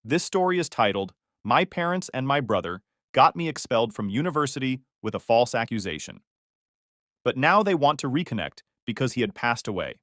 This story is titled, My Parents and My Brother Got Me Expelled from University with a False Accusation. But now they want to reconnect because he had passed away.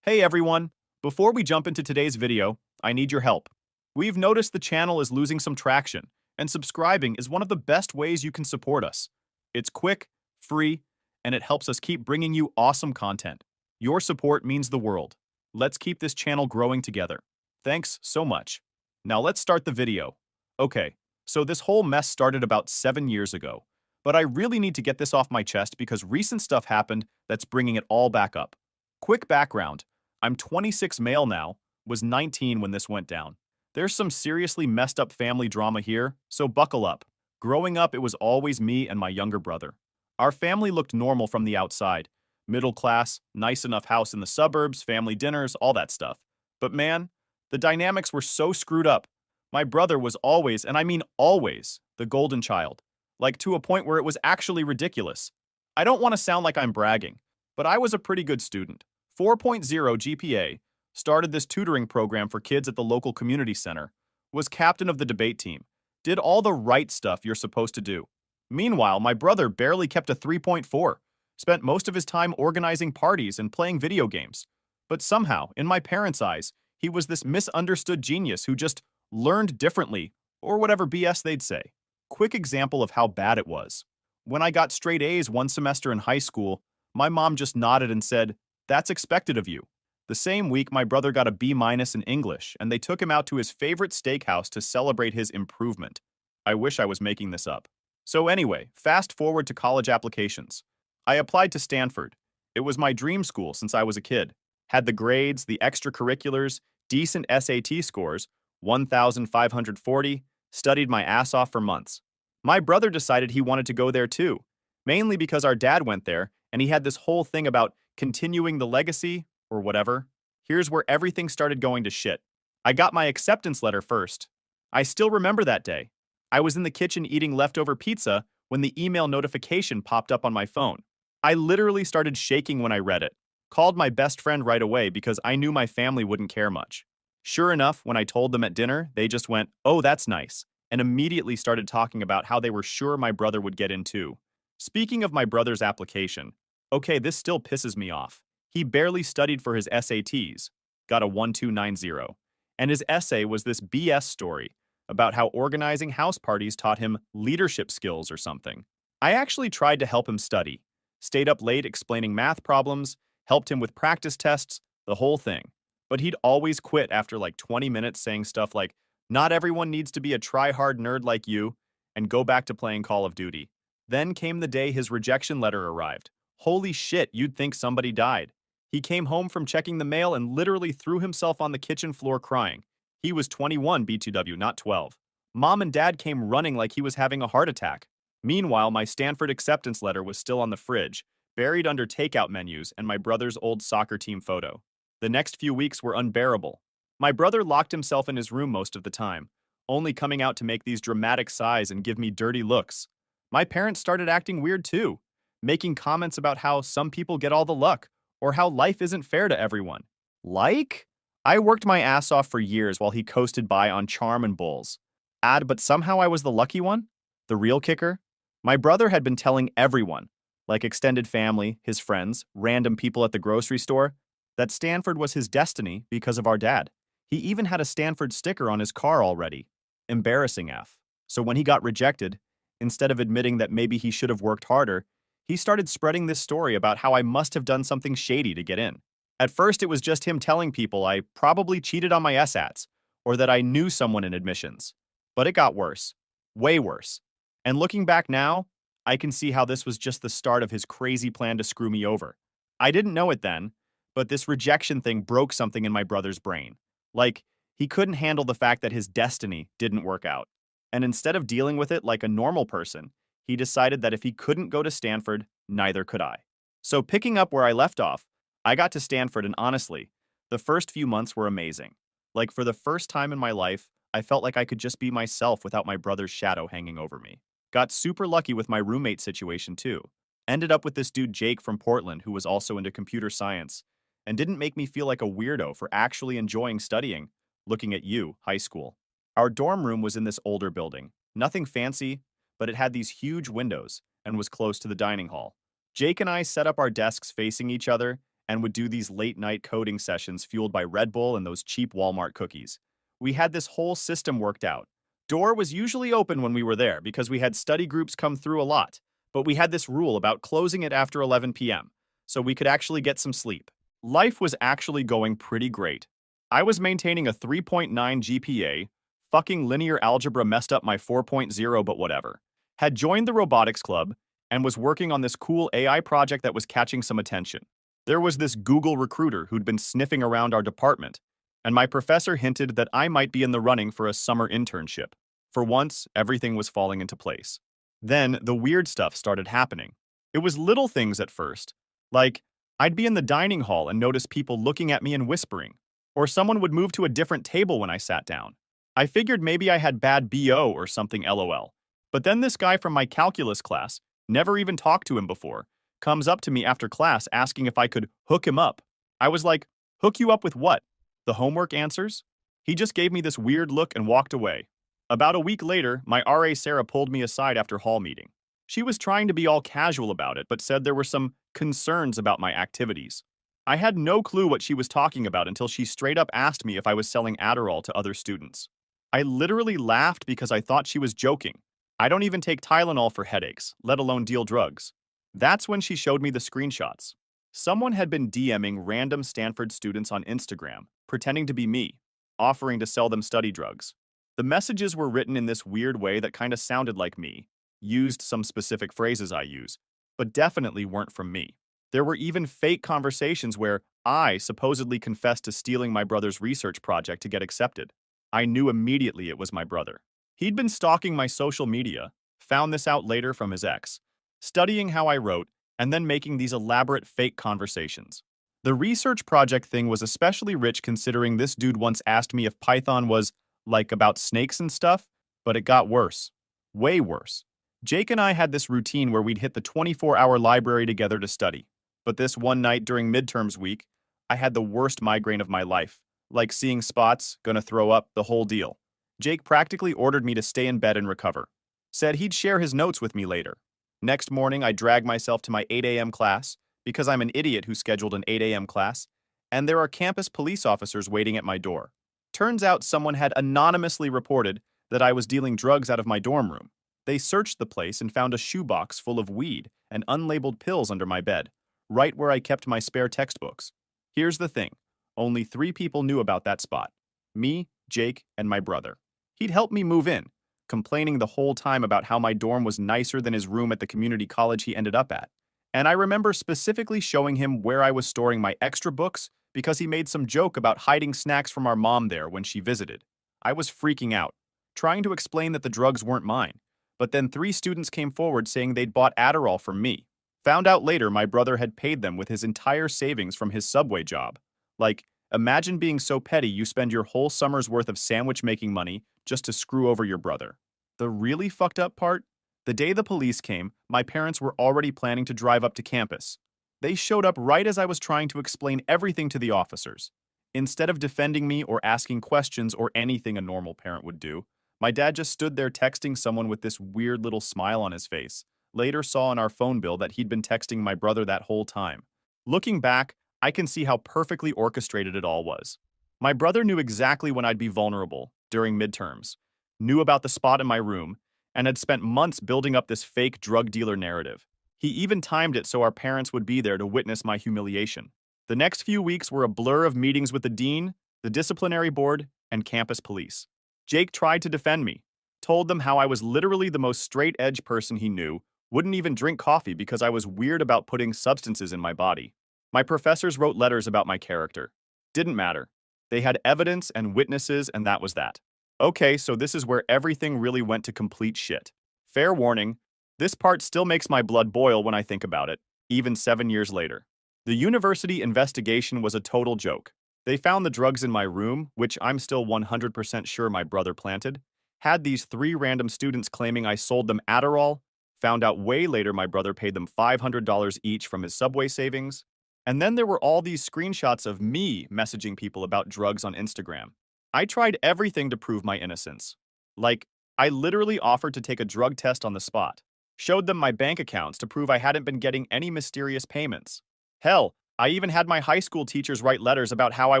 Hey everyone! Before we jump into today's video, I need your help. We've noticed the channel is losing some traction, and subscribing is one of the best ways you can support us. It's quick, free, and it helps us keep bringing you awesome content. Your support means the world. Let's keep this channel growing together. Thanks so much. Now let's start the video. Okay, so this whole mess started about 7 years ago, but I really need to get this off my chest because recent stuff happened that's bringing it all back up. Quick background. I'm 26 male now, was 19 when this went down. There's some seriously messed up family drama here, so buckle up. Growing up, it was always me and my younger brother. Our family looked normal from the outside. Middle class, nice enough house in the suburbs, family dinners, all that stuff. But man, the dynamics were so screwed up. My brother was always, and I mean always, the golden child. Like to a point where it was actually ridiculous. I don't want to sound like I'm bragging, but I was a pretty good student. 4.0 GPA, started this tutoring program for kids at the local community center, was captain of the debate team, did all the right stuff you're supposed to do. Meanwhile, my brother barely kept a 3.4, spent most of his time organizing parties and playing video games. But somehow, in my parents' eyes, he was this misunderstood genius who just learned differently, or whatever BS they'd say. Quick example of how bad it was. When I got straight A's one semester in high school, my mom just nodded and said, "That's expected of you." The same week, my brother got a B- in English, and they took him out to his favorite steakhouse to celebrate his improvement. I wish I was making this up. So anyway, fast forward to college applications. I applied to Stanford. It was my dream school since I was a kid. Had the grades, the extracurriculars, decent SAT scores, 1,540, studied my ass off for months. My brother decided he wanted to go there too, mainly because our dad went there and he had this whole thing about continuing the legacy or whatever. Here's where everything started going to shit. I got my acceptance letter first. I still remember that day. I was in the kitchen eating leftover pizza when the email notification popped up on my phone. I literally started shaking when I read it. Called my best friend right away because I knew my family wouldn't care much. Sure enough, when I told them at dinner, they just went, "Oh, that's nice," and immediately started talking about how they were sure my brother would get in too. Speaking of my brother's application, okay, this still pisses me off. He barely studied for his SATs, got a 1290, and his essay was this BS story about how organizing house parties taught him leadership skills or something. I actually tried to help him study, stayed up late explaining math problems, helped him with practice tests, the whole thing. But he'd always quit after like 20 minutes saying stuff like, "Not everyone needs to be a try-hard nerd like you," and go back to playing Call of Duty. Then came the day his rejection letter arrived. Holy shit, you'd think somebody died. He came home from checking the mail and literally threw himself on the kitchen floor crying. He was 21 B2W, not 12. Mom and dad came running like he was having a heart attack. Meanwhile, my Stanford acceptance letter was still on the fridge, buried under takeout menus and my brother's old soccer team photo. The next few weeks were unbearable. My brother locked himself in his room most of the time, only coming out to make these dramatic sighs and give me dirty looks. My parents started acting weird too, making comments about how some people get all the luck, or how life isn't fair to everyone. Like? I worked my ass off for years while he coasted by on charm and bulls. But somehow I was the lucky one? The real kicker? My brother had been telling everyone, like extended family, his friends, random people at the grocery store, that Stanford was his destiny because of our dad. He even had a Stanford sticker on his car already. Embarrassing F. So when he got rejected, instead of admitting that maybe he should have worked harder, he started spreading this story about how I must have done something shady to get in. At first, it was just him telling people I probably cheated on my SATs, or that I knew someone in admissions. But it got worse. Way worse. And looking back now, I can see how this was just the start of his crazy plan to screw me over. I didn't know it then, but this rejection thing broke something in my brother's brain. Like, he couldn't handle the fact that his destiny didn't work out. And instead of dealing with it like a normal person, he decided that if he couldn't go to Stanford, neither could I. So picking up where I left off, I got to Stanford and honestly, the first few months were amazing. Like for the first time in my life, I felt like I could just be myself without my brother's shadow hanging over me. Got super lucky with my roommate situation too. Ended up with this dude Jake from Portland who was also into computer science and didn't make me feel like a weirdo for actually enjoying studying, looking at you, high school. Our dorm room was in this older building. Nothing fancy, but it had these huge windows and was close to the dining hall. Jake and I set up our desks facing each other and would do these late-night coding sessions fueled by Red Bull and those cheap Walmart cookies. We had this whole system worked out. Door was usually open when we were there because we had study groups come through a lot, but we had this rule about closing it after 11 p.m., so we could actually get some sleep. Life was actually going pretty great. I was maintaining a 3.9 GPA, fucking linear algebra messed up my 4.0 but whatever. Had joined the robotics club, and was working on this cool AI project that was catching some attention. There was this Google recruiter who'd been sniffing around our department, and my professor hinted that I might be in the running for a summer internship. For once, everything was falling into place. Then, the weird stuff started happening. It was little things at first, like I'd be in the dining hall and notice people looking at me and whispering, or someone would move to a different table when I sat down. I figured maybe I had bad BO or something LOL. But then this guy from my calculus class, never even talked to him before, comes up to me after class asking if I could hook him up. I was like, hook you up with what? The homework answers? He just gave me this weird look and walked away. About a week later, my RA Sarah pulled me aside after hall meeting. She was trying to be all casual about it, but said there were some concerns about my activities. I had no clue what she was talking about until she straight up asked me if I was selling Adderall to other students. I literally laughed because I thought she was joking. I don't even take Tylenol for headaches, let alone deal drugs. That's when she showed me the screenshots. Someone had been DMing random Stanford students on Instagram, pretending to be me, offering to sell them study drugs. The messages were written in this weird way that kind of sounded like me, used some specific phrases I use, but definitely weren't from me. There were even fake conversations where I supposedly confessed to stealing my brother's research project to get accepted. I knew immediately it was my brother. He'd been stalking my social media, found this out later from his ex, studying how I wrote, and then making these elaborate fake conversations. The research project thing was especially rich considering this dude once asked me if Python was, like, about snakes and stuff, but it got worse. Way worse. Jake and I had this routine where we'd hit the 24-hour library together to study. But this one night during midterms week, I had the worst migraine of my life. Like seeing spots, gonna throw up, the whole deal. Jake practically ordered me to stay in bed and recover. Said he'd share his notes with me later. Next morning, I dragged myself to my 8 a.m. class, because I'm an idiot who scheduled an 8 a.m. class, and there are campus police officers waiting at my door. Turns out someone had anonymously reported that I was dealing drugs out of my dorm room. They searched the place and found a shoebox full of weed and unlabeled pills under my bed, right where I kept my spare textbooks. Here's the thing. Only 3 people knew about that spot. Me, Jake, and my brother. He'd helped me move in, complaining the whole time about how my dorm was nicer than his room at the community college he ended up at. And I remember specifically showing him where I was storing my extra books because he made some joke about hiding snacks from our mom there when she visited. I was freaking out, trying to explain that the drugs weren't mine. But then 3 students came forward saying they'd bought Adderall from me. Found out later my brother had paid them with his entire savings from his Subway job. Like, imagine being so petty you spend your whole summer's worth of sandwich-making money just to screw over your brother. The really fucked up part? The day the police came, my parents were already planning to drive up to campus. They showed up right as I was trying to explain everything to the officers. Instead of defending me or asking questions or anything a normal parent would do, my dad just stood there texting someone with this weird little smile on his face. Later saw on our phone bill that he'd been texting my brother that whole time. Looking back, I can see how perfectly orchestrated it all was. My brother knew exactly when I'd be vulnerable during midterms, knew about the spot in my room, and had spent months building up this fake drug dealer narrative. He even timed it so our parents would be there to witness my humiliation. The next few weeks were a blur of meetings with the dean, the disciplinary board, and campus police. Jake tried to defend me, told them how I was literally the most straight-edge person he knew, wouldn't even drink coffee because I was weird about putting substances in my body. My professors wrote letters about my character. Didn't matter. They had evidence and witnesses, and that was that. Okay, so this is where everything really went to complete shit. Fair warning, this part still makes my blood boil when I think about it, even 7 years later. The university investigation was a total joke. They found the drugs in my room, which I'm still 100% sure my brother planted, had these 3 random students claiming I sold them Adderall, found out way later my brother paid them $500 each from his Subway savings, and then there were all these screenshots of me messaging people about drugs on Instagram. I tried everything to prove my innocence. Like, I literally offered to take a drug test on the spot, showed them my bank accounts to prove I hadn't been getting any mysterious payments. Hell, I even had my high school teachers write letters about how I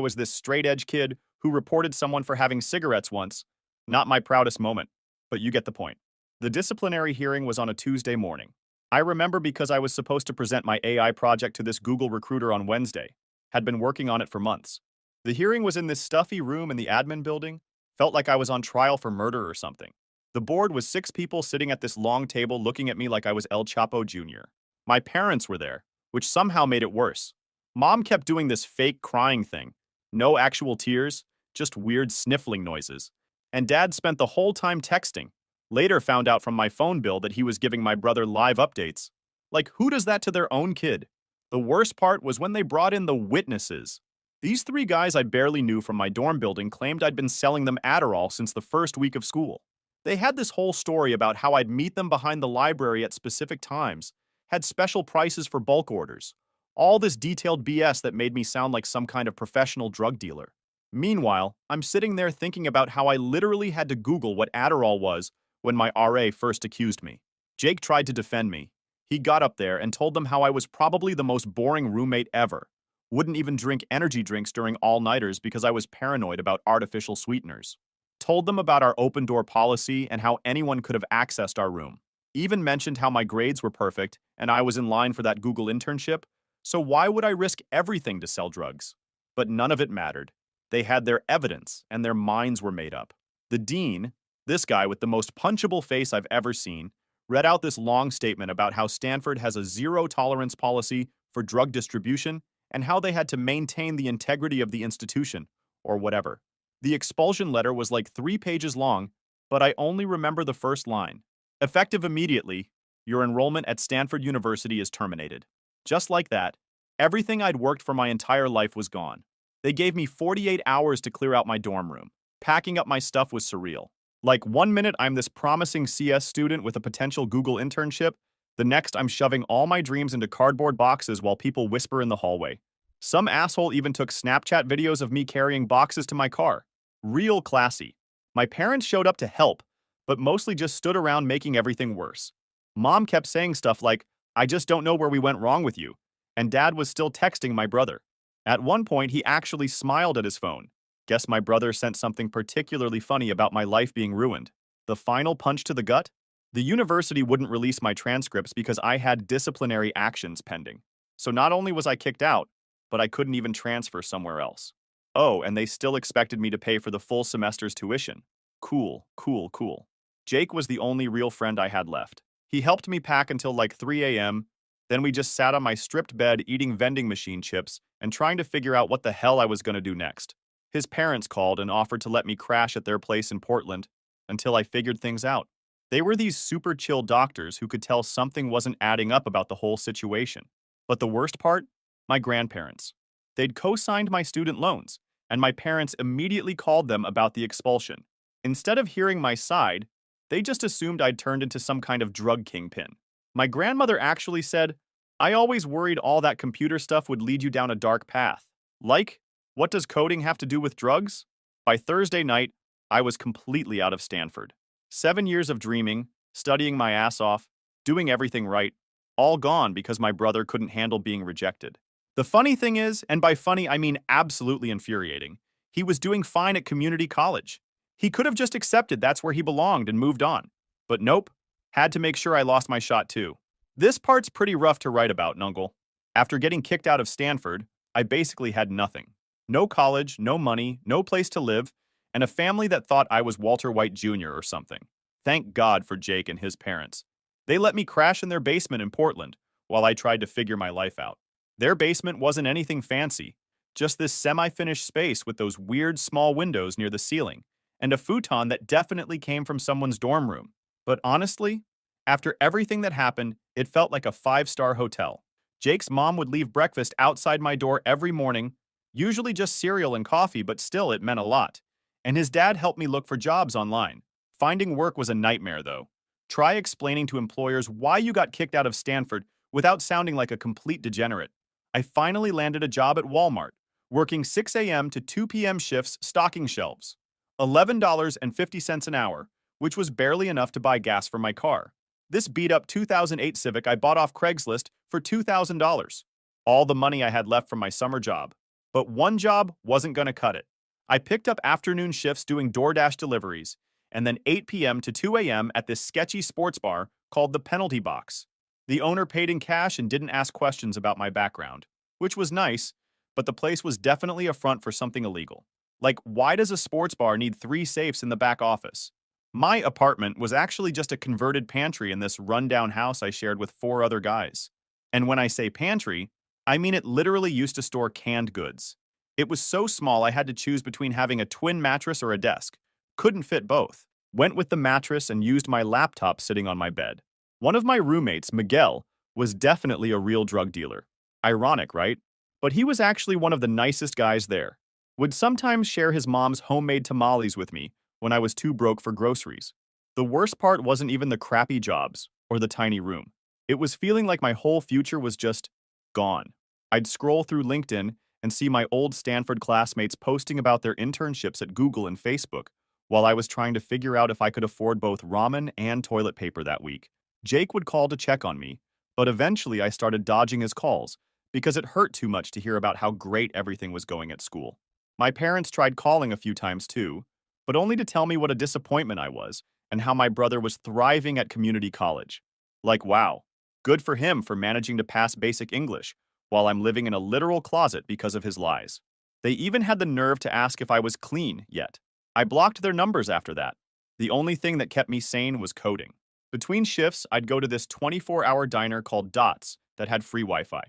was this straight-edge kid who reported someone for having cigarettes once. Not my proudest moment, but you get the point. The disciplinary hearing was on a Tuesday morning. I remember because I was supposed to present my AI project to this Google recruiter on Wednesday. Had been working on it for months. The hearing was in this stuffy room in the admin building. Felt like I was on trial for murder or something. The board was 6 people sitting at this long table looking at me like I was El Chapo Jr. My parents were there, which somehow made it worse. Mom kept doing this fake crying thing. No actual tears, just weird sniffling noises. And Dad spent the whole time texting. Later found out from my phone bill that he was giving my brother live updates. Like, who does that to their own kid? The worst part was when they brought in the witnesses. These 3 guys I barely knew from my dorm building claimed I'd been selling them Adderall since the first week of school. They had this whole story about how I'd meet them behind the library at specific times, had special prices for bulk orders. All this detailed BS that made me sound like some kind of professional drug dealer. Meanwhile, I'm sitting there thinking about how I literally had to Google what Adderall was when my RA first accused me. Jake tried to defend me. He got up there and told them how I was probably the most boring roommate ever. Wouldn't even drink energy drinks during all-nighters because I was paranoid about artificial sweeteners. Told them about our open door policy and how anyone could have accessed our room. Even mentioned how my grades were perfect and I was in line for that Google internship, so why would I risk everything to sell drugs? But none of it mattered. They had their evidence and their minds were made up. The dean, this guy with the most punchable face I've ever seen, read out this long statement about how Stanford has a zero-tolerance policy for drug distribution and how they had to maintain the integrity of the institution, or whatever. The expulsion letter was like 3 pages long, but I only remember the first line. Effective immediately, your enrollment at Stanford University is terminated. Just like that, everything I'd worked for my entire life was gone. They gave me 48 hours to clear out my dorm room. Packing up my stuff was surreal. Like, 1 minute I'm this promising CS student with a potential Google internship, the next I'm shoving all my dreams into cardboard boxes while people whisper in the hallway. Some asshole even took Snapchat videos of me carrying boxes to my car. Real classy. My parents showed up to help, but mostly just stood around making everything worse. Mom kept saying stuff like, I just don't know where we went wrong with you, and Dad was still texting my brother. At one point, he actually smiled at his phone. Guess my brother sent something particularly funny about my life being ruined. The final punch to the gut? The university wouldn't release my transcripts because I had disciplinary actions pending. So not only was I kicked out, but I couldn't even transfer somewhere else. Oh, and they still expected me to pay for the full semester's tuition. Cool, cool, cool. Jake was the only real friend I had left. He helped me pack until like 3 a.m., then we just sat on my stripped bed eating vending machine chips and trying to figure out what the hell I was going to do next. His parents called and offered to let me crash at their place in Portland until I figured things out. They were these super chill doctors who could tell something wasn't adding up about the whole situation. But the worst part? My grandparents. They'd co-signed my student loans, and my parents immediately called them about the expulsion. Instead of hearing my side, they just assumed I'd turned into some kind of drug kingpin. My grandmother actually said, I always worried all that computer stuff would lead you down a dark path. Like, what does coding have to do with drugs? By Thursday night, I was completely out of Stanford. 7 years of dreaming, studying my ass off, doing everything right, all gone because my brother couldn't handle being rejected. The funny thing is, and by funny I mean absolutely infuriating, he was doing fine at community college. He could have just accepted that's where he belonged and moved on. But nope, had to make sure I lost my shot too. This part's pretty rough to write about, Nungle. After getting kicked out of Stanford, I basically had nothing. No college, no money, no place to live, and a family that thought I was Walter White Jr. or something. Thank God for Jake and his parents. They let me crash in their basement in Portland while I tried to figure my life out. Their basement wasn't anything fancy, just this semi-finished space with those weird small windows near the ceiling, and a futon that definitely came from someone's dorm room. But honestly, after everything that happened, it felt like a 5-star hotel. Jake's mom would leave breakfast outside my door every morning, usually just cereal and coffee, but still it meant a lot. And his dad helped me look for jobs online. Finding work was a nightmare, though. Try explaining to employers why you got kicked out of Stanford without sounding like a complete degenerate. I finally landed a job at Walmart, working 6 a.m. to 2 p.m. shifts stocking shelves. $11.50 an hour, which was barely enough to buy gas for my car. This beat-up 2008 Civic I bought off Craigslist for $2,000. All the money I had left from my summer job. But one job wasn't going to cut it. I picked up afternoon shifts doing DoorDash deliveries, and then 8 p.m. to 2 a.m. at this sketchy sports bar called the Penalty Box. The owner paid in cash and didn't ask questions about my background, which was nice, but the place was definitely a front for something illegal. Like, why does a sports bar need 3 safes in the back office? My apartment was actually just a converted pantry in this rundown house I shared with 4 other guys. And when I say pantry, I mean it literally used to store canned goods. It was so small I had to choose between having a twin mattress or a desk. Couldn't fit both. Went with the mattress and used my laptop sitting on my bed. One of my roommates, Miguel, was definitely a real drug dealer. Ironic, right? But he was actually one of the nicest guys there. Would sometimes share his mom's homemade tamales with me when I was too broke for groceries. The worst part wasn't even the crappy jobs or the tiny room. It was feeling like my whole future was just gone. I'd scroll through LinkedIn and see my old Stanford classmates posting about their internships at Google and Facebook, while I was trying to figure out if I could afford both ramen and toilet paper that week. Jake would call to check on me, but eventually I started dodging his calls because it hurt too much to hear about how great everything was going at school. My parents tried calling a few times too, but only to tell me what a disappointment I was and how my brother was thriving at community college. Like, wow, good for him for managing to pass basic English while I'm living in a literal closet because of his lies. They even had the nerve to ask if I was clean yet. I blocked their numbers after that. The only thing that kept me sane was coding. Between shifts, I'd go to this 24-hour diner called Dots that had free Wi-Fi.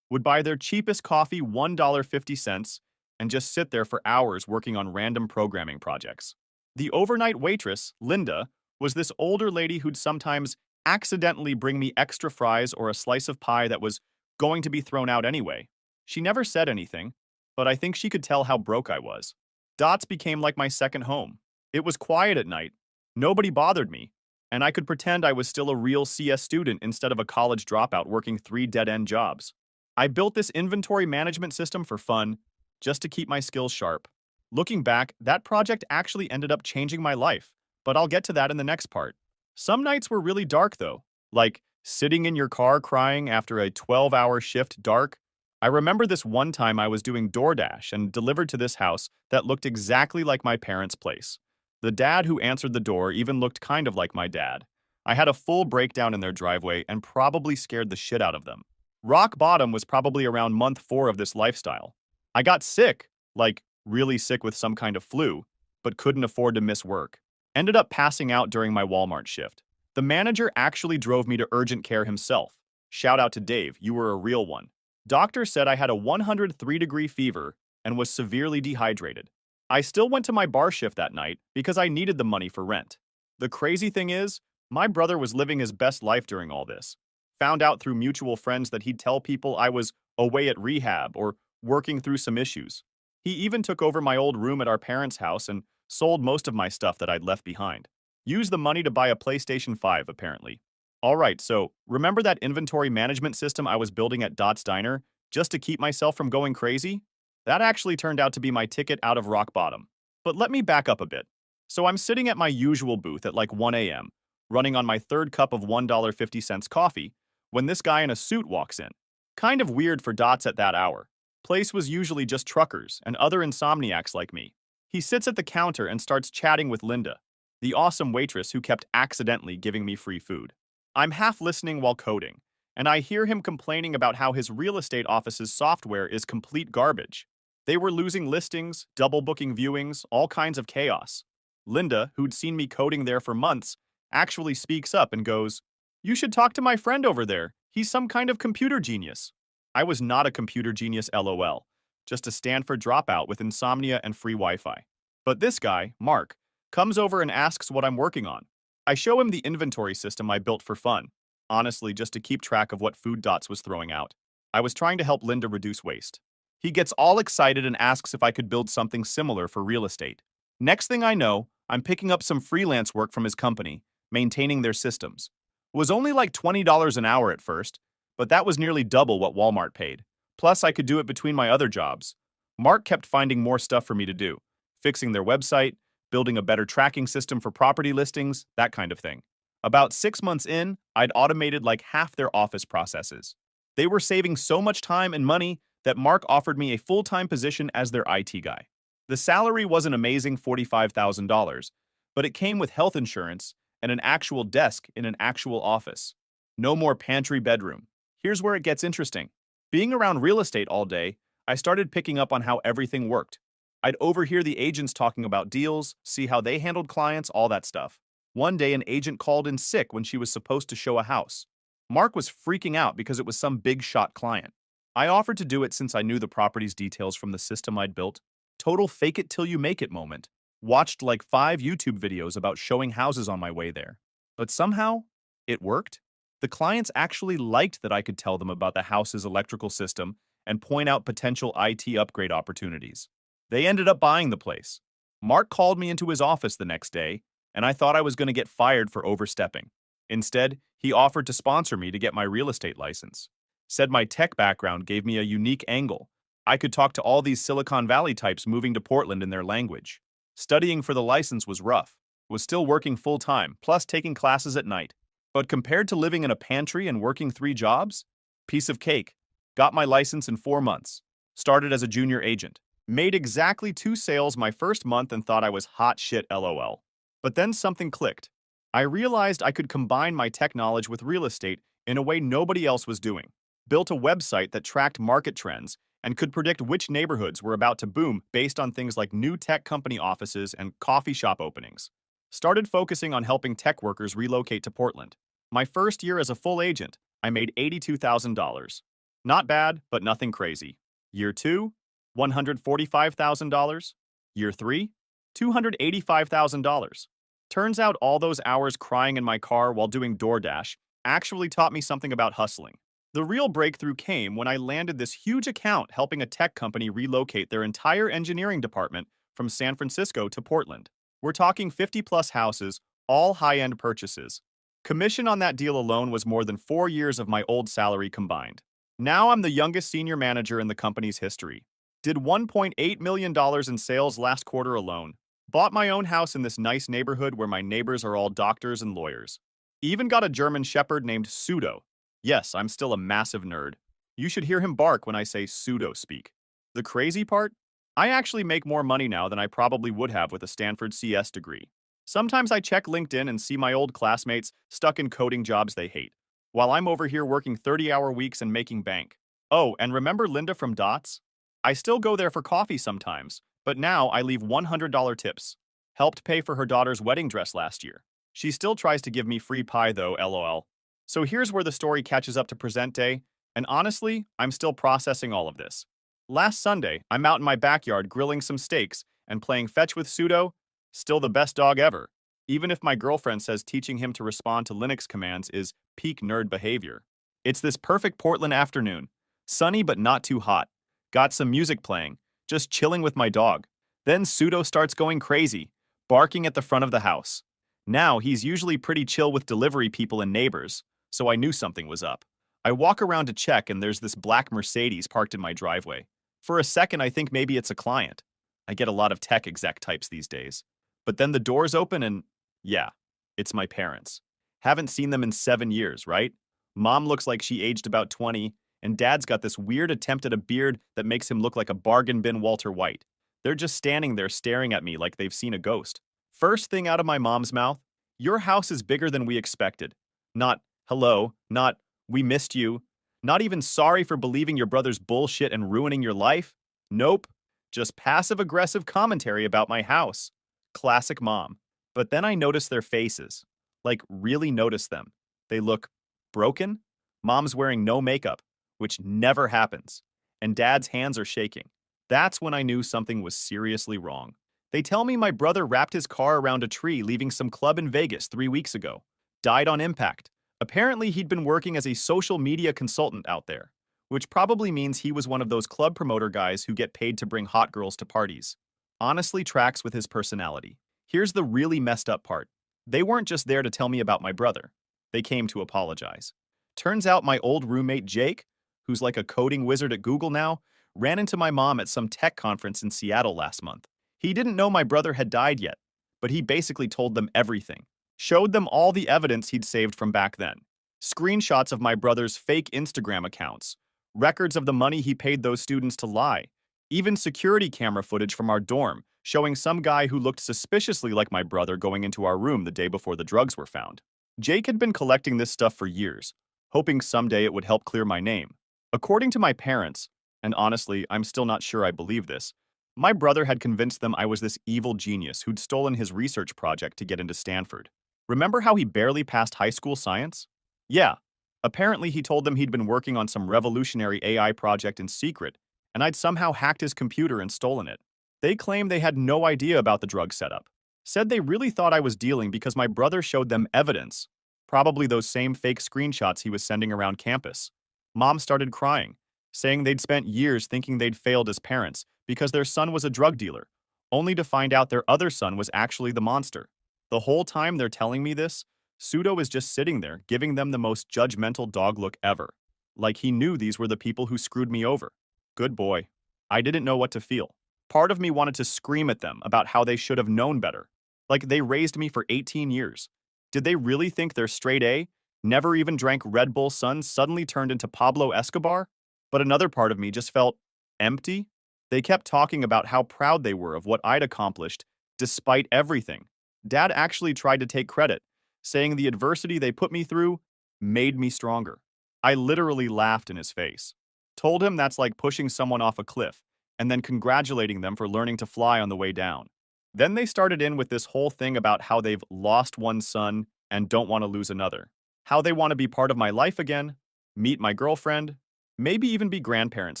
Would buy their cheapest coffee $1.50 and just sit there for hours working on random programming projects. The overnight waitress, Linda, was this older lady who'd sometimes accidentally bring me extra fries or a slice of pie that was going to be thrown out anyway. She never said anything, but I think she could tell how broke I was. Dots became like my second home. It was quiet at night, nobody bothered me, and I could pretend I was still a real CS student instead of a college dropout working 3 dead-end jobs. I built this inventory management system for fun, just to keep my skills sharp. Looking back, that project actually ended up changing my life, but I'll get to that in the next part. Some nights were really dark though, like sitting in your car crying after a 12-hour shift dark. I remember this one time I was doing DoorDash and delivered to this house that looked exactly like my parents' place. The dad who answered the door even looked kind of like my dad. I had a full breakdown in their driveway and probably scared the shit out of them. Rock bottom was probably around month 4 of this lifestyle. I got sick, like really sick with some kind of flu, but couldn't afford to miss work. Ended up passing out during my Walmart shift. The manager actually drove me to urgent care himself. Shout out to Dave, you were a real one. Doctor said I had a 103-degree fever and was severely dehydrated. I still went to my bar shift that night because I needed the money for rent. The crazy thing is, my brother was living his best life during all this. Found out through mutual friends that he'd tell people I was away at rehab or working through some issues. He even took over my old room at our parents' house and sold most of my stuff that I'd left behind. Used the money to buy a PlayStation 5, apparently. Alright, so remember that inventory management system I was building at Dot's Diner just to keep myself from going crazy? That actually turned out to be my ticket out of rock bottom. But let me back up a bit. So I'm sitting at my usual booth at like 1 a.m., running on my 3rd cup of $1.50 coffee, when this guy in a suit walks in. Kind of weird for Dots at that hour. Place was usually just truckers and other insomniacs like me. He sits at the counter and starts chatting with Linda, the awesome waitress who kept accidentally giving me free food. I'm half listening while coding, and I hear him complaining about how his real estate office's software is complete garbage. They were losing listings, double booking viewings, all kinds of chaos. Linda, who'd seen me coding there for months, actually speaks up and goes, "You should talk to my friend over there. He's some kind of computer genius." I was not a computer genius LOL, just a Stanford dropout with insomnia and free Wi-Fi. But this guy, Mark, comes over and asks what I'm working on. I show him the inventory system I built for fun, honestly just to keep track of what food Dots was throwing out. I was trying to help Linda reduce waste. He gets all excited and asks if I could build something similar for real estate. Next thing I know, I'm picking up some freelance work from his company, maintaining their systems. It was only like $20 an hour at first, but that was nearly double what Walmart paid. Plus, I could do it between my other jobs. Mark kept finding more stuff for me to do, fixing their website, building a better tracking system for property listings, that kind of thing. About 6 months in, I'd automated like half their office processes. They were saving so much time and money that Mark offered me a full-time position as their IT guy. The salary was an amazing $45,000, but it came with health insurance and an actual desk in an actual office. No more pantry bedroom. Here's where it gets interesting. Being around real estate all day, I started picking up on how everything worked. I'd overhear the agents talking about deals, see how they handled clients, all that stuff. One day, an agent called in sick when she was supposed to show a house. Mark was freaking out because it was some big shot client. I offered to do it since I knew the property's details from the system I'd built. Total fake it till you make it moment. Watched like 5 YouTube videos about showing houses on my way there. But somehow, it worked. The clients actually liked that I could tell them about the house's electrical system and point out potential IT upgrade opportunities. They ended up buying the place. Mark called me into his office the next day, and I thought I was going to get fired for overstepping. Instead, he offered to sponsor me to get my real estate license. Said my tech background gave me a unique angle. I could talk to all these Silicon Valley types moving to Portland in their language. Studying for the license was rough. Was still working full-time, plus taking classes at night. But compared to living in a pantry and working 3 jobs, piece of cake. Got my license in 4 months. Started as a junior agent. Made exactly 2 sales my first month and thought I was hot shit LOL. But then something clicked. I realized I could combine my tech knowledge with real estate in a way nobody else was doing. Built a website that tracked market trends and could predict which neighborhoods were about to boom based on things like new tech company offices and coffee shop openings. Started focusing on helping tech workers relocate to Portland. My first year as a full agent, I made $82,000. Not bad, but nothing crazy. Year 2, $145,000. Year 3, $285,000. Turns out all those hours crying in my car while doing DoorDash actually taught me something about hustling. The real breakthrough came when I landed this huge account helping a tech company relocate their entire engineering department from San Francisco to Portland. We're talking 50-plus houses, all high-end purchases. Commission on that deal alone was more than 4 years of my old salary combined. Now I'm the youngest senior manager in the company's history. Did $1.8 million in sales last quarter alone. Bought my own house in this nice neighborhood where my neighbors are all doctors and lawyers. Even got a German shepherd named Pseudo. Yes, I'm still a massive nerd. You should hear him bark when I say pseudo speak. The crazy part? I actually make more money now than I probably would have with a Stanford CS degree. Sometimes I check LinkedIn and see my old classmates stuck in coding jobs they hate, while I'm over here working 30-hour weeks and making bank. Oh, and remember Linda from Dots? I still go there for coffee sometimes, but now I leave $100 tips. Helped pay for her daughter's wedding dress last year. She still tries to give me free pie though, LOL. So here's where the story catches up to present day, and honestly, I'm still processing all of this. Last Sunday, I'm out in my backyard grilling some steaks and playing fetch with Pseudo. Still the best dog ever. Even if my girlfriend says teaching him to respond to Linux commands is peak nerd behavior. It's this perfect Portland afternoon. Sunny but not too hot. Got some music playing, just chilling with my dog. Then Pseudo starts going crazy, barking at the front of the house. Now he's usually pretty chill with delivery people and neighbors, so I knew something was up. I walk around to check and there's this black Mercedes parked in my driveway. For a second I think maybe it's a client. I get a lot of tech exec types these days. But then the doors open and, yeah, it's my parents. Haven't seen them in 7 years, right? Mom looks like she aged about 20, and Dad's got this weird attempt at a beard that makes him look like a bargain bin Walter White. They're just standing there staring at me like they've seen a ghost. First thing out of my mom's mouth, your house is bigger than we expected. Not, hello, not, we missed you. Not even sorry for believing your brother's bullshit and ruining your life. Nope. Just passive-aggressive commentary about my house. Classic mom. But then I notice their faces. Like, really notice them. They look broken. Mom's wearing no makeup, which never happens. And Dad's hands are shaking. That's when I knew something was seriously wrong. They tell me my brother wrapped his car around a tree leaving some club in Vegas 3 weeks ago. Died on impact. Apparently he'd been working as a social media consultant out there, which probably means he was one of those club promoter guys who get paid to bring hot girls to parties. Honestly tracks with his personality. Here's the really messed up part. They weren't just there to tell me about my brother. They came to apologize. Turns out my old roommate Jake, who's like a coding wizard at Google now, ran into my mom at some tech conference in Seattle last month. He didn't know my brother had died yet, but he basically told them everything. Showed them all the evidence he'd saved from back then. Screenshots of my brother's fake Instagram accounts, records of the money he paid those students to lie, even security camera footage from our dorm showing some guy who looked suspiciously like my brother going into our room the day before the drugs were found. Jake had been collecting this stuff for years, hoping someday it would help clear my name. According to my parents, and honestly, I'm still not sure I believe this, my brother had convinced them I was this evil genius who'd stolen his research project to get into Stanford. Remember how he barely passed high school science? Yeah. Apparently, he told them he'd been working on some revolutionary AI project in secret, and I'd somehow hacked his computer and stolen it. They claim they had no idea about the drug setup. Said they really thought I was dealing because my brother showed them evidence, probably those same fake screenshots he was sending around campus. Mom started crying, saying they'd spent years thinking they'd failed as parents because their son was a drug dealer, only to find out their other son was actually the monster. The whole time they're telling me this, Pseudo is just sitting there, giving them the most judgmental dog look ever. Like he knew these were the people who screwed me over. Good boy. I didn't know what to feel. Part of me wanted to scream at them about how they should have known better. Like they raised me for 18 years. Did they really think their straight A, never even drank Red Bull son suddenly turned into Pablo Escobar? But another part of me just felt empty. They kept talking about how proud they were of what I'd accomplished, despite everything. Dad actually tried to take credit, saying the adversity they put me through made me stronger. I literally laughed in his face. Told him that's like pushing someone off a cliff, and then congratulating them for learning to fly on the way down. Then they started in with this whole thing about how they've lost one son and don't want to lose another. How they want to be part of my life again, meet my girlfriend, maybe even be grandparents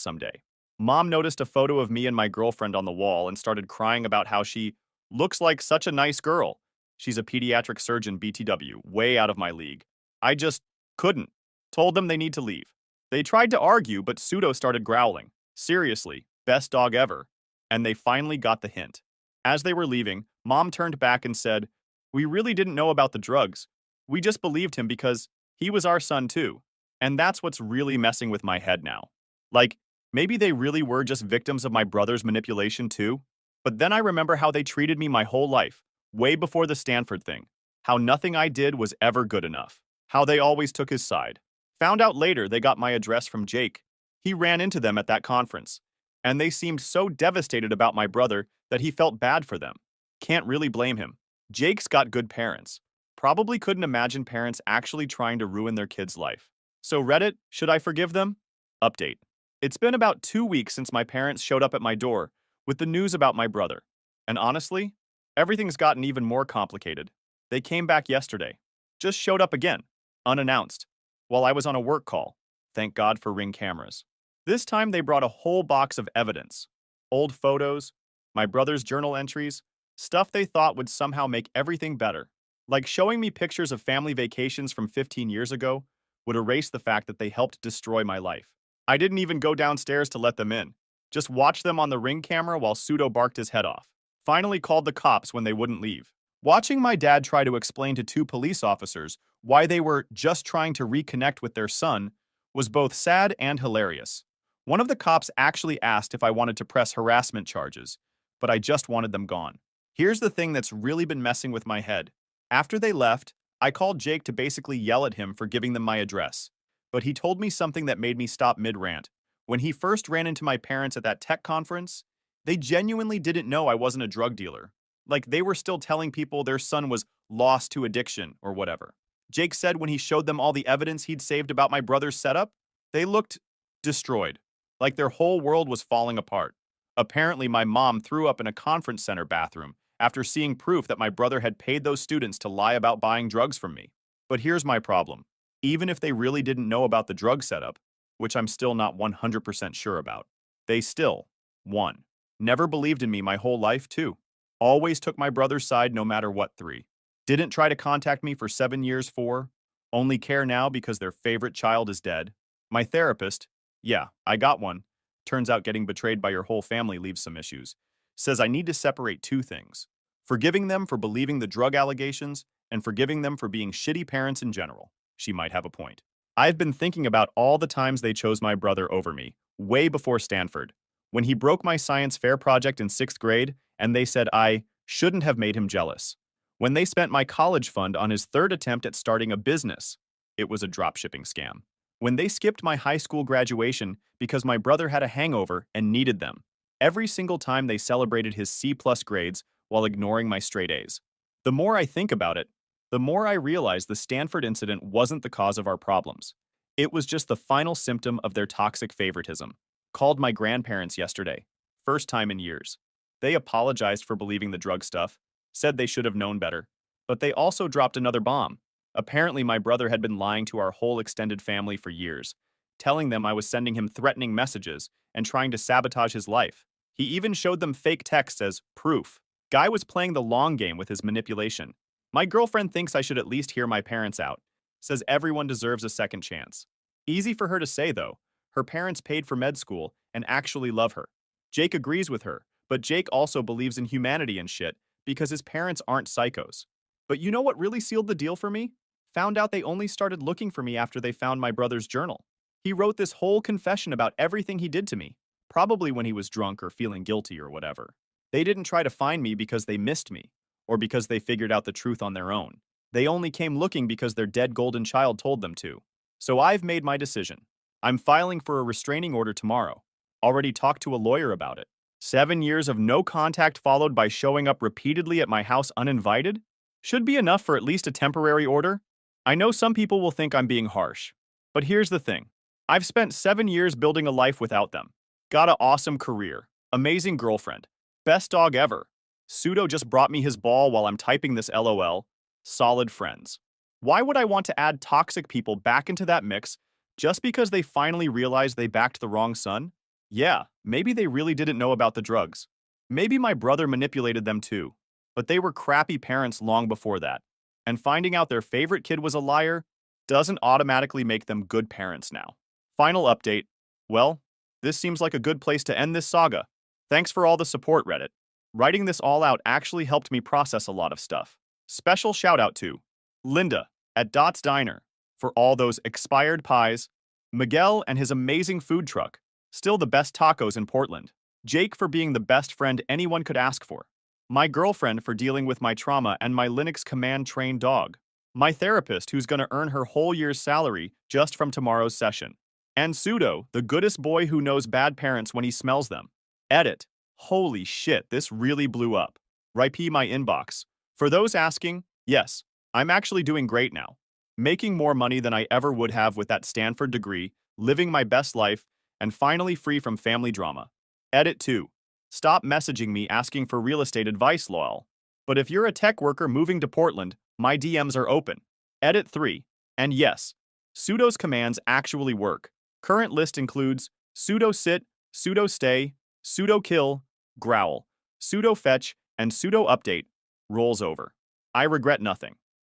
someday. Mom noticed a photo of me and my girlfriend on the wall and started crying about how she looks like such a nice girl. She's a pediatric surgeon BTW, way out of my league. I just couldn't. Told them they need to leave. They tried to argue, but Pseudo started growling. Seriously, best dog ever. And they finally got the hint. As they were leaving, Mom turned back and said, "We really didn't know about the drugs. We just believed him because he was our son too." And that's what's really messing with my head now. Like, maybe they really were just victims of my brother's manipulation too? But then I remember how they treated me my whole life, way before the Stanford thing. How nothing I did was ever good enough. How they always took his side. Found out later they got my address from Jake. He ran into them at that conference. And they seemed so devastated about my brother that he felt bad for them. Can't really blame him. Jake's got good parents. Probably couldn't imagine parents actually trying to ruin their kid's life. So Reddit, should I forgive them? Update. It's been about 2 weeks since my parents showed up at my door with the news about my brother. And honestly, everything's gotten even more complicated. They came back yesterday. Just showed up again, unannounced, while I was on a work call. Thank God for Ring cameras. This time they brought a whole box of evidence. Old photos, my brother's journal entries, stuff they thought would somehow make everything better. Like showing me pictures of family vacations from 15 years ago would erase the fact that they helped destroy my life. I didn't even go downstairs to let them in. Just watched them on the Ring camera while Pseudo barked his head off. Finally called the cops when they wouldn't leave. Watching my dad try to explain to 2 police officers why they were just trying to reconnect with their son was both sad and hilarious. One of the cops actually asked if I wanted to press harassment charges, but I just wanted them gone. Here's the thing that's really been messing with my head. After they left, I called Jake to basically yell at him for giving them my address, but he told me something that made me stop mid-rant. When he first ran into my parents at that tech conference, they genuinely didn't know I wasn't a drug dealer. Like they were still telling people their son was lost to addiction or whatever. Jake said when he showed them all the evidence he'd saved about my brother's setup, they looked destroyed. Like their whole world was falling apart. Apparently, my mom threw up in a conference center bathroom after seeing proof that my brother had paid those students to lie about buying drugs from me. But here's my problem. Even if they really didn't know about the drug setup, which I'm still not 100% sure about, they still, 1. Never believed in me my whole life, 2. Always took my brother's side no matter what, 3. Didn't try to contact me for 7 years, 4. Only care now because their favorite child is dead. My therapist, yeah, I got one. Turns out getting betrayed by your whole family leaves some issues. Says I need to separate 2 things. Forgiving them for believing the drug allegations and forgiving them for being shitty parents in general. She might have a point. I've been thinking about all the times they chose my brother over me, way before Stanford. When he broke my science fair project in 6th grade and they said I Shouldn't have made him jealous. When they spent my college fund on his third attempt at starting a business, it was a dropshipping scam. When they skipped my high school graduation because my brother had a hangover and needed them. Every single time they celebrated his C-plus grades while ignoring my straight A's. The more I think about it, the more I realize the Stanford incident wasn't the cause of our problems. It was just the final symptom of their toxic favoritism. Called my grandparents yesterday. First time in years. They apologized for believing the drug stuff, said they should have known better, but they also dropped another bomb. Apparently, my brother had been lying to our whole extended family for years, telling them I was sending him threatening messages and trying to sabotage his life. He even showed them fake texts as proof. Guy was playing the long game with his manipulation. My girlfriend thinks I should at least hear my parents out, says everyone deserves a second chance. Easy for her to say, though. Her parents paid for med school and actually love her. Jake agrees with her, but Jake also believes in humanity and shit because his parents aren't psychos. But you know what really sealed the deal for me? Found out they only started looking for me after they found my brother's journal. He wrote this whole confession about everything he did to me, probably when he was drunk or feeling guilty or whatever. They didn't try to find me because they missed me, or because they figured out the truth on their own. They only came looking because their dead golden child told them to. So I've made my decision. I'm filing for a restraining order tomorrow. Already talked to a lawyer about it. 7 years of no contact followed by showing up repeatedly at my house uninvited? Should be enough for at least a temporary order. I know some people will think I'm being harsh, but here's the thing. I've spent 7 years building a life without them. Got an awesome career, amazing girlfriend, best dog ever. Pseudo just brought me his ball while I'm typing this LOL. Solid friends. Why would I want to add toxic people back into that mix just because they finally realized they backed the wrong son? Yeah, maybe they really didn't know about the drugs. Maybe my brother manipulated them too. But they were crappy parents long before that. And finding out their favorite kid was a liar doesn't automatically make them good parents now. Final update. Well, this seems like a good place to end this saga. Thanks for all the support, Reddit. Writing this all out actually helped me process a lot of stuff. Special shout out to Linda at Dot's Diner for all those expired pies, Miguel and his amazing food truck, still the best tacos in Portland, Jake for being the best friend anyone could ask for, my girlfriend for dealing with my trauma and my Linux command-trained dog, my therapist who's gonna earn her whole year's salary just from tomorrow's session, and Pseudo, the goodest boy who knows bad parents when he smells them. Edit. Holy shit, this really blew up. RIP my inbox. For those asking, yes, I'm actually doing great now. Making more money than I ever would have with that Stanford degree, living my best life, and finally free from family drama. Edit 2. Stop messaging me asking for real estate advice, lol. But if you're a tech worker moving to Portland, my DMs are open. Edit 3. And yes, Pseudo's commands actually work. Current list includes sudo sit, sudo stay, sudo kill, growl, sudo fetch, and sudo update. Rolls over. I regret nothing.